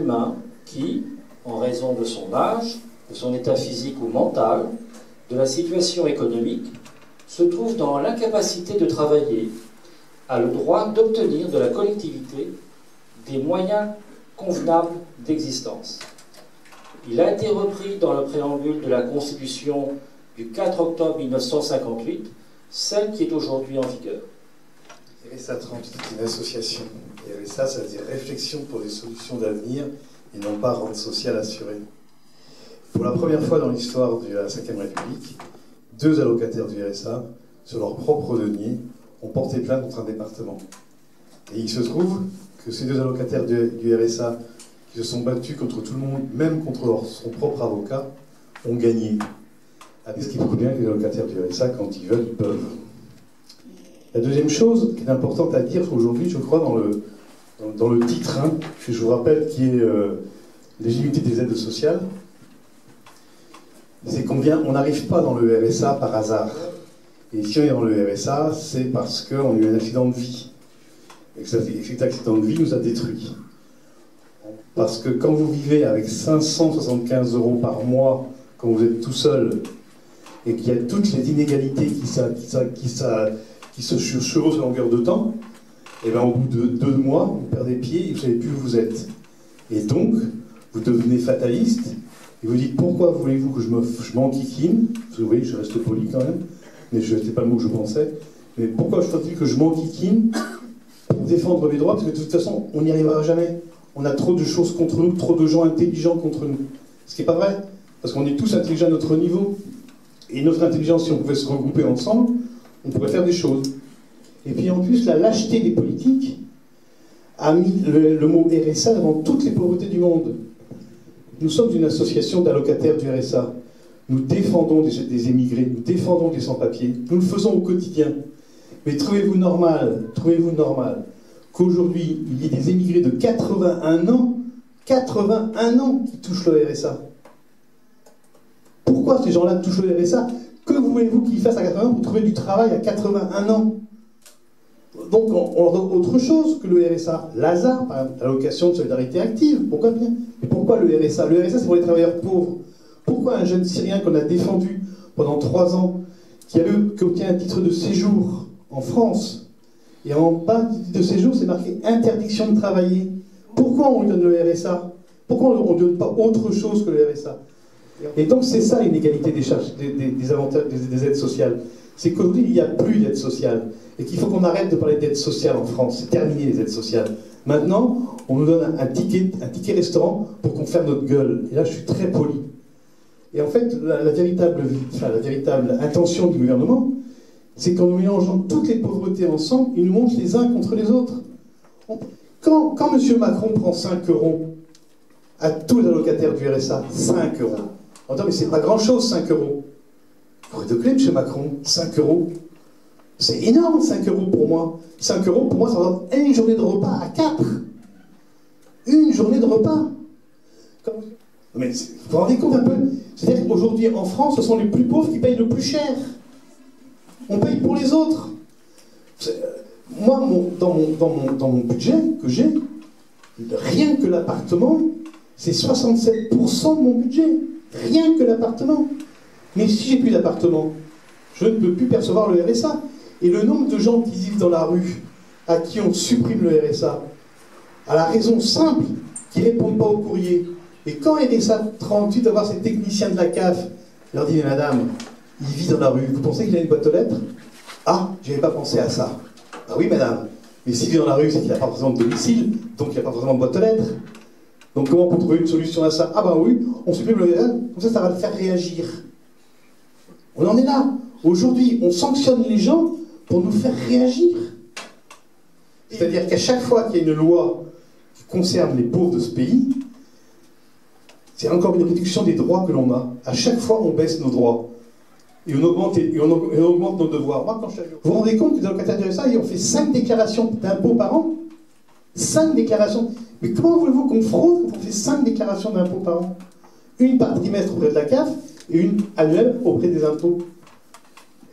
humain qui, en raison de son âge, de son état physique ou mental, de la situation économique, se trouve dans l'incapacité de travailler, a le droit d'obtenir de la collectivité des moyens convenables d'existence. Il a été repris dans le préambule de la Constitution du 4 octobre 1958, celle qui est aujourd'hui en vigueur. RSA 38 est une association. Et RSA, ça veut dire réflexion pour des solutions d'avenir et non pas rente sociale assurée. Pour la première fois dans l'histoire de la Ve République, 2 allocataires du RSA, sur leur propre denier, ont porté plainte contre un département. Et il se trouve que ces 2 allocataires du RSA, qui se sont battus contre tout le monde, même contre son propre avocat, ont gagné. Ce qui prouve bien que les allocataires du RSA, quand ils veulent, ils peuvent. La deuxième chose qui est importante à dire aujourd'hui, je crois, dans le titre, que je vous rappelle, qui est légitimité des aides sociales, c'est qu'on n'arrive pas dans le RSA par hasard. Et si on est dans le RSA, c'est parce qu'on a eu un accident de vie. Et que cet accident de vie nous a détruits. Parce que quand vous vivez avec 575 € par mois, quand vous êtes tout seul, et qu'il y a toutes les inégalités qui se chevauchent à longueur de temps, et bien au bout de 2 mois, vous perdez pied et vous ne savez plus où vous êtes. Et donc, vous devenez fataliste, et vous dites pourquoi voulez-vous que je m'enquiquine, parce que vous voyez, je reste poli quand même, mais ce n'était pas le mot que je pensais, mais pourquoi faut-il que je m'enquiquine pour défendre mes droits, parce que de toute façon, on n'y arrivera jamais. On a trop de choses contre nous, trop de gens intelligents contre nous. Ce qui n'est pas vrai, parce qu'on est tous intelligents à notre niveau. Et notre intelligence, si on pouvait se regrouper ensemble, on pourrait faire des choses. Et puis en plus, la lâcheté des politiques a mis le mot RSA devant toutes les pauvretés du monde. Nous sommes une association d'allocataires du RSA. Nous défendons des émigrés, nous défendons des sans-papiers. Nous le faisons au quotidien. Mais trouvez-vous normal qu'aujourd'hui, il y ait des émigrés de 81 ans qui touchent le RSA? Pourquoi ces gens-là touchent le RSA? Que voulez-vous qu'ils fassent à 80 ans pour trouver du travail à 81 ans? Donc on donne autre chose que le RSA. L'ASA, par exemple, l'allocation de solidarité active, pourquoi bien? Mais pourquoi le RSA? Le RSA, c'est pour les travailleurs pauvres. Pourquoi un jeune Syrien qu'on a défendu pendant 3 ans, qui obtient un titre de séjour en France, et en bas du titre de séjour, c'est marqué interdiction de travailler? Pourquoi on lui donne le RSA? Pourquoi on ne donne pas autre chose que le RSA? Et donc c'est ça l'inégalité des charges, des avantages, des aides sociales. C'est qu'aujourd'hui il n'y a plus d'aide sociale. Et qu'il faut qu'on arrête de parler d'aide sociale en France. C'est terminé les aides sociales. Maintenant, on nous donne un ticket restaurant pour qu'on ferme notre gueule. Et là je suis très poli. Et en fait, la véritable intention du gouvernement, c'est qu'en nous mélangeant toutes les pauvretés ensemble, ils nous montent les uns contre les autres. Quand M. Macron prend 5 € à tous les allocataires du RSA, 5 €. On dit, mais c'est pas grand-chose, 5 €. Vous redoublez, M. Macron, 5 €. C'est énorme, 5 € pour moi. 5 € pour moi, ça donne une journée de repas à 4. Une journée de repas. Mais vous vous rendez compte un peu? C'est-à-dire qu'aujourd'hui, en France, ce sont les plus pauvres qui payent le plus cher. On paye pour les autres. Moi, dans mon budget que j'ai, rien que l'appartement, c'est 67% de mon budget. Rien que l'appartement. Mais si j'ai plus d'appartement, je ne peux plus percevoir le RSA. Et le nombre de gens qui vivent dans la rue, à qui on supprime le RSA, à la raison simple qu'ils ne répondent pas au courrier. Et quand RSA 38 va voir ces techniciens de la CAF, il leur dit, mais madame, il vit dans la rue, vous pensez qu'il a une boîte aux lettres? Ah, je n'avais pas pensé à ça. Ah oui, madame, mais s'il vit dans la rue, c'est qu'il n'a pas forcément de domicile, donc il n'y a pas forcément de boîte aux lettres. Donc comment on peut trouver une solution à ça? Ah ben oui, on supprime le RSA, comme ça va le faire réagir. On en est là. Aujourd'hui, on sanctionne les gens pour nous faire réagir. C'est-à-dire qu'à chaque fois qu'il y a une loi qui concerne les pauvres de ce pays, c'est encore une réduction des droits que l'on a. À chaque fois, on baisse nos droits. Et on augmente nos devoirs. Moi, quand vous vous rendez compte que dans le cadre de ça, on fait 5 déclarations d'impôts par an? 5 déclarations. Mais comment voulez-vous qu'on fraude quand on fait 5 déclarations d'impôts par an? Une par trimestre auprès de la CAF et une annuelle auprès des impôts.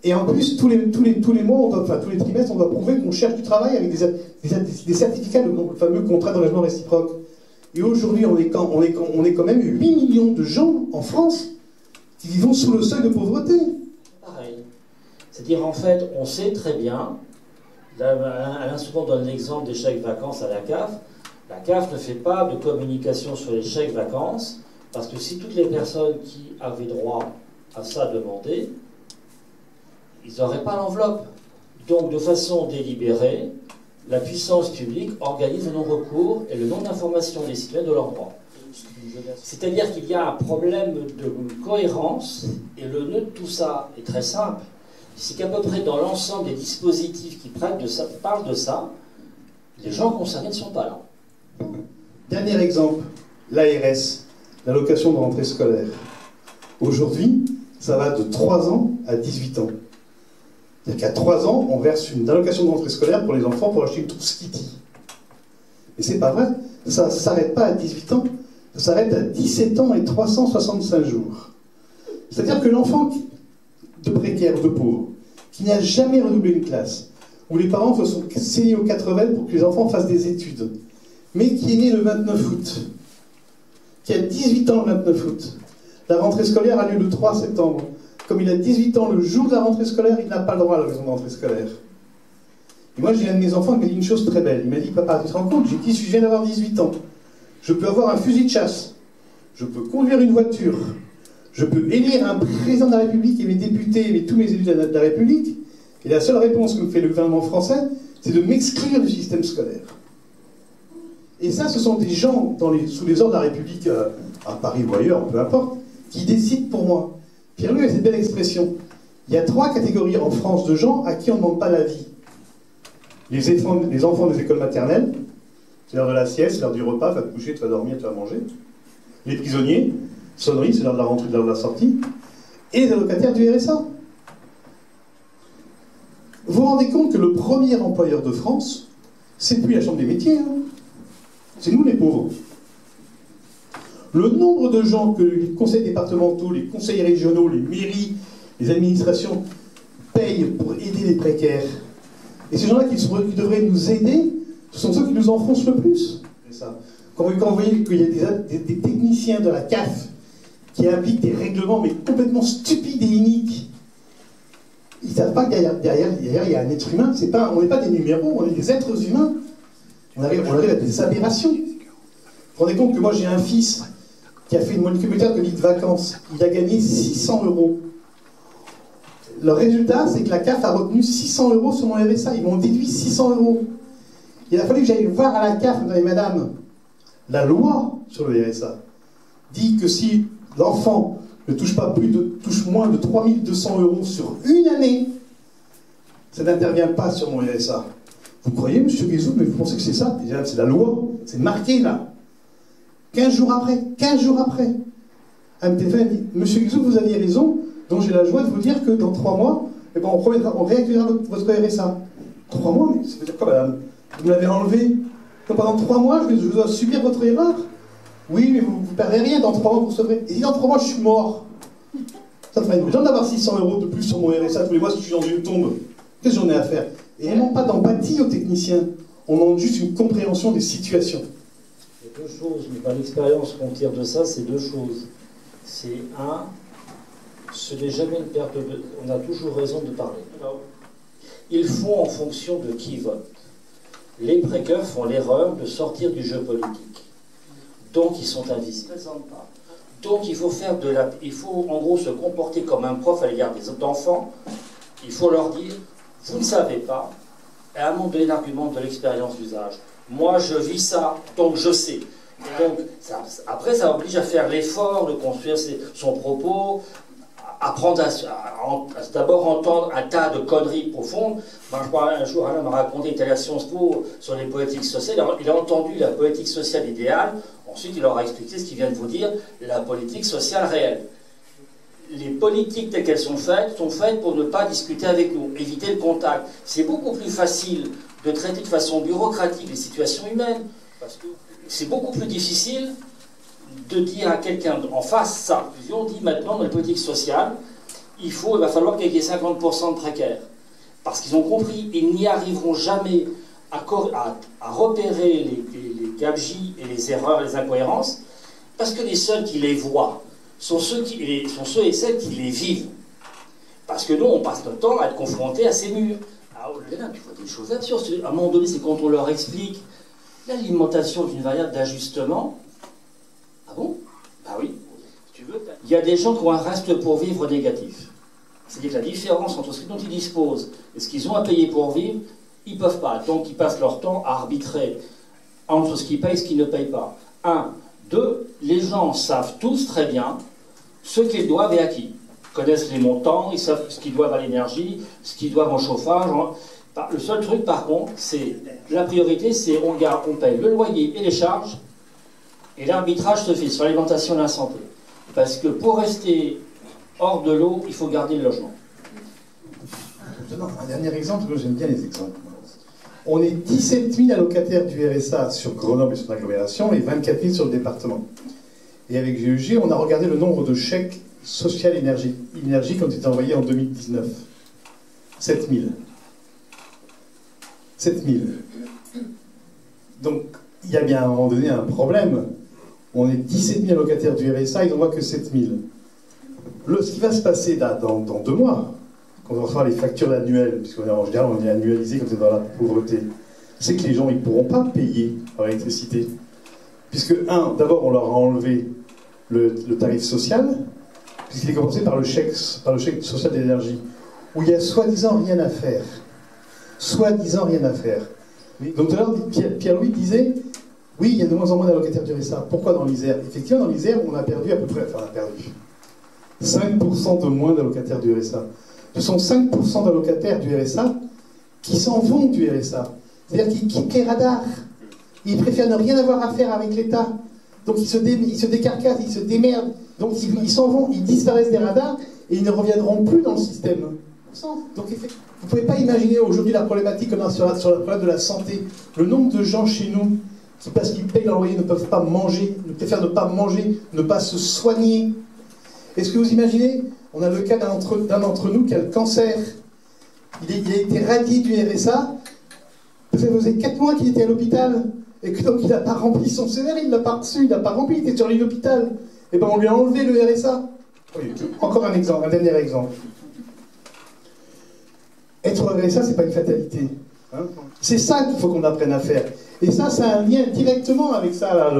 Et en plus, tous les mois, tous les trimestres, on doit prouver qu'on cherche du travail avec des certificats, le fameux contrat d'engagement réciproque. Et aujourd'hui, on est quand même 8 millions de gens en France qui vivent sous le seuil de pauvreté. Pareil. C'est-à-dire, en fait, on sait très bien, Alain souvent donne l'exemple des chèques vacances à la CAF. La CAF ne fait pas de communication sur les chèques vacances, parce que si toutes les personnes qui avaient droit à ça demandaient, ils n'auraient pas l'enveloppe. Donc, de façon délibérée, la puissance publique organise le non-recours et le non-information des citoyens de leurs droits. C'est-à-dire qu'il y a un problème de cohérence, et le nœud de tout ça est très simple. C'est qu'à peu près dans l'ensemble des dispositifs qui parlent de ça, les gens concernés ne sont pas là. Dernier exemple, l'ARS, l'allocation de rentrée scolaire. Aujourd'hui, ça va de 3 ans à 18 ans. C'est-à-dire qu'à 3 ans, on verse une allocation de rentrée scolaire pour les enfants pour acheter une trousse Kitty. Mais c'est pas vrai, ça ne s'arrête pas à 18 ans, ça s'arrête à 17 ans et 365 jours. C'est-à-dire que l'enfant de précaire, de pauvre, qui n'a jamais redoublé une classe, où les parents se sont saignés aux 80 pour que les enfants fassent des études, mais qui est né le 29 août, qui a 18 ans le 29 août. La rentrée scolaire a lieu le 3 septembre. Comme il a 18 ans le jour de la rentrée scolaire, il n'a pas le droit à la maison de rentrée scolaire. Et moi, j'ai un de mes enfants qui m'a dit une chose très belle. Il m'a dit, papa, tu te rends compte, j'ai dit, je viens d'avoir 18 ans. Je peux avoir un fusil de chasse. Je peux conduire une voiture. Je peux élire un président de la République et mes députés et tous mes élus de la République. Et la seule réponse que me fait le gouvernement français, c'est de m'exclure du système scolaire. Et ça, ce sont des gens sous les ordres de la République, à Paris ou ailleurs, peu importe, qui décident pour moi. Pierre-Louis a cette belle expression. Il y a 3 catégories en France de gens à qui on ne demande pas l'avis. Les enfants des écoles maternelles, c'est l'heure de la sieste, c'est l'heure du repas, tu vas te coucher, tu vas dormir, tu vas manger. Les prisonniers, sonnerie, c'est l'heure de la rentrée, l'heure de la sortie. Et les allocataires du RSA. Vous vous rendez compte que le premier employeur de France, c'est plus la Chambre des métiers, hein. C'est nous les pauvres. Le nombre de gens que les conseils départementaux, les conseils régionaux, les mairies, les administrations payent pour aider les précaires. Et ces gens-là qui devraient nous aider, ce sont ceux qui nous enfoncent le plus. Quand vous voyez qu'il y a des techniciens de la CAF qui appliquent des règlements mais complètement stupides et iniques, ils ne savent pas que derrière, il y a un être humain. On n'est pas des numéros, on est des êtres humains. On arrive à des aberrations. Vous vous rendez compte que moi j'ai un fils qui a fait une moléculaire de lit de vacances. Il a gagné 600 €. Le résultat, c'est que la CAF a retenu 600 € sur mon RSA. Ils m'ont déduit 600 €. Il a fallu que j'aille voir à la CAF, madame, la loi sur le RSA dit que si l'enfant ne touche moins de 3 200 € sur une année, ça n'intervient pas sur mon RSA. Vous croyez, monsieur Guézou, mais vous pensez que c'est ça? Déjà, c'est la loi, c'est marqué là. 15 jours après, un téléphone dit, monsieur Guézou, vous aviez raison, donc j'ai la joie de vous dire que dans 3 mois, eh ben, on réactivera votre RSA. 3 mois, mais ça veut dire quoi, madame? Vous me l'avez enlevé. Donc pendant 3 mois, je dois subir votre erreur? Oui, mais vous ne perdez rien dans 3 mois pour sauver. Et si dans 3 mois, je suis mort? Ça me ferait une raison d'avoir 600 € de plus sur mon RSA tous les mois si je suis dans une tombe. Qu'est-ce que j'en ai à faire? Et elles n'ont pas d'empathie aux techniciens. On demande juste une compréhension des situations. Il y a 2 choses, mais par l'expérience qu'on tire de ça, c'est 2 choses. C'est ce n'est jamais une perte de... On a toujours raison de parler. Ils font en fonction de qui vote. Les précaires font l'erreur de sortir du jeu politique. Donc ils sont invisibles. Donc il faut en gros se comporter comme un prof à l'égard des enfants. Il faut leur dire, vous ne savez pas, et à un moment donné l'argument de l'expérience d'usage. Moi je vis ça, donc je sais. Donc après ça oblige à faire l'effort de construire son propos, apprendre à d'abord entendre un tas de conneries profondes. Moi, je crois un jour, Alain m'a raconté, il était à Sciences Po sur les politiques sociales. Il a entendu la politique sociale idéale. Ensuite, il leur a expliqué ce qu'il vient de vous dire, la politique sociale réelle. Les politiques telles qu'elles sont faites pour ne pas discuter avec nous, éviter le contact. C'est beaucoup plus facile de traiter de façon bureaucratique les situations humaines, parce que c'est beaucoup plus difficile de dire à quelqu'un en face ça. On dit maintenant dans les politiques sociales, il va falloir qu'il y ait 50% de précaires. Parce qu'ils ont compris, ils n'y arriveront jamais à repérer les gabegies et les erreurs, les incohérences, parce que les seuls qui les voient sont ceux et celles qui les vivent. Parce que nous, on passe notre temps à être confrontés à ces murs. Ah, oh là là, tu vois des choses absurdes. À un moment donné, c'est quand on leur explique l'alimentation est une variable d'ajustement. Ah bon? Bah oui. Si tu veux, il y a des gens qui ont un reste pour vivre négatif. C'est-à-dire que la différence entre ce dont ils disposent et ce qu'ils ont à payer pour vivre, ils ne peuvent pas. Donc ils passent leur temps à arbitrer entre ce qu'ils payent et ce qu'ils ne payent pas. Un. Deux, les gens savent tous très bien ce qu'ils doivent et à qui. Ils connaissent les montants, ils savent ce qu'ils doivent à l'énergie, ce qu'ils doivent en chauffage. Le seul truc, par contre, c'est la priorité, c'est on paye le loyer et les charges, et l'arbitrage se fait sur l'alimentation et la santé. Parce que pour rester hors de l'eau, il faut garder le logement. Un dernier exemple, j'aime bien les exemples. On est 17 000 allocataires du RSA sur Grenoble et son agglomération et 24 000 sur le département. Et avec GEG, on a regardé le nombre de chèques social énergie qui ont été envoyés en 2019. 7 000. 7 000. Donc, il y a bien à un moment donné un problème. On est 17 000 allocataires du RSA, ils n'envoient que 7 000. Ce qui va se passer dans 2 mois, quand on va faire les factures annuelles, puisqu'en général on est annualisé quand on est dans la pauvreté, c'est que les gens ne pourront pas payer leur électricité. Puisque, d'abord on leur a enlevé le tarif social, puisqu'il est compensé par le chèque social d'énergie, où il y a soi-disant rien à faire. Soi-disant rien à faire. Donc tout à l'heure, Pierre-Louis disait, oui, il y a de moins en moins d'allocataires du RSA. Pourquoi dans l'Isère? Effectivement, dans l'Isère, on a perdu à peu près, enfin on a perdu 5% de moins d'allocataires du RSA. Ce sont 5% d'allocataires du RSA qui s'en vont du RSA. C'est-à-dire qu'ils quittent les radars. Ils préfèrent ne rien avoir à faire avec l'État. Donc ils se décarcassent, ils se démerdent. Donc ils s'en vont, ils disparaissent des radars et ils ne reviendront plus dans le système. Donc vous ne pouvez pas imaginer aujourd'hui la problématique qu'on a sur le problème de la santé. Le nombre de gens chez nous qui, parce qu'ils payent leur loyer, ne peuvent pas manger, ne préfèrent ne pas manger, ne pas se soigner. Est-ce que vous imaginez? On a le cas d'un d'entre nous qui a le cancer. Il a été radié du RSA. Ça faisait 4 mois qu'il était à l'hôpital. Et que donc il n'a pas rempli son CR, il ne l'a pas reçu, il n'a pas rempli, il était sur l'île d'hôpital. Et bien on lui a enlevé le RSA. Oui, encore un exemple, un dernier exemple. Être au RSA, c'est pas une fatalité. Hein, c'est ça qu'il faut qu'on apprenne à faire. Et ça a un lien directement avec ça,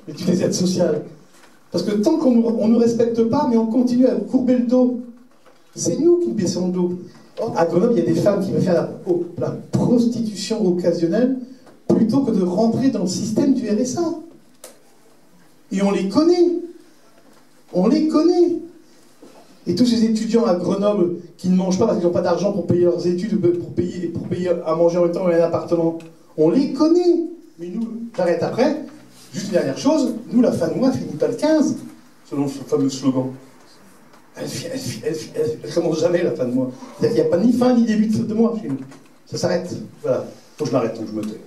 l'étude des aides sociales. Parce que tant qu'on ne nous respecte pas, mais on continue à courber le dos, c'est nous qui baissons le dos. À Grenoble, il y a des femmes qui préfèrent la prostitution occasionnelle plutôt que de rentrer dans le système du RSA. Et on les connaît. On les connaît. Et tous ces étudiants à Grenoble qui ne mangent pas parce qu'ils n'ont pas d'argent pour payer leurs études, pour payer à manger en même temps dans un appartement, on les connaît. Mais nous, j'arrête après. Juste une dernière chose, nous, la fin de mois, finit pas le 15, selon ce fameux slogan. Elle commence jamais, la fin de mois. C'est-à-dire qu'il n'y a pas ni fin ni début de mois chez nous. Ça s'arrête. Voilà. Faut que je m'arrête, donc je me tais.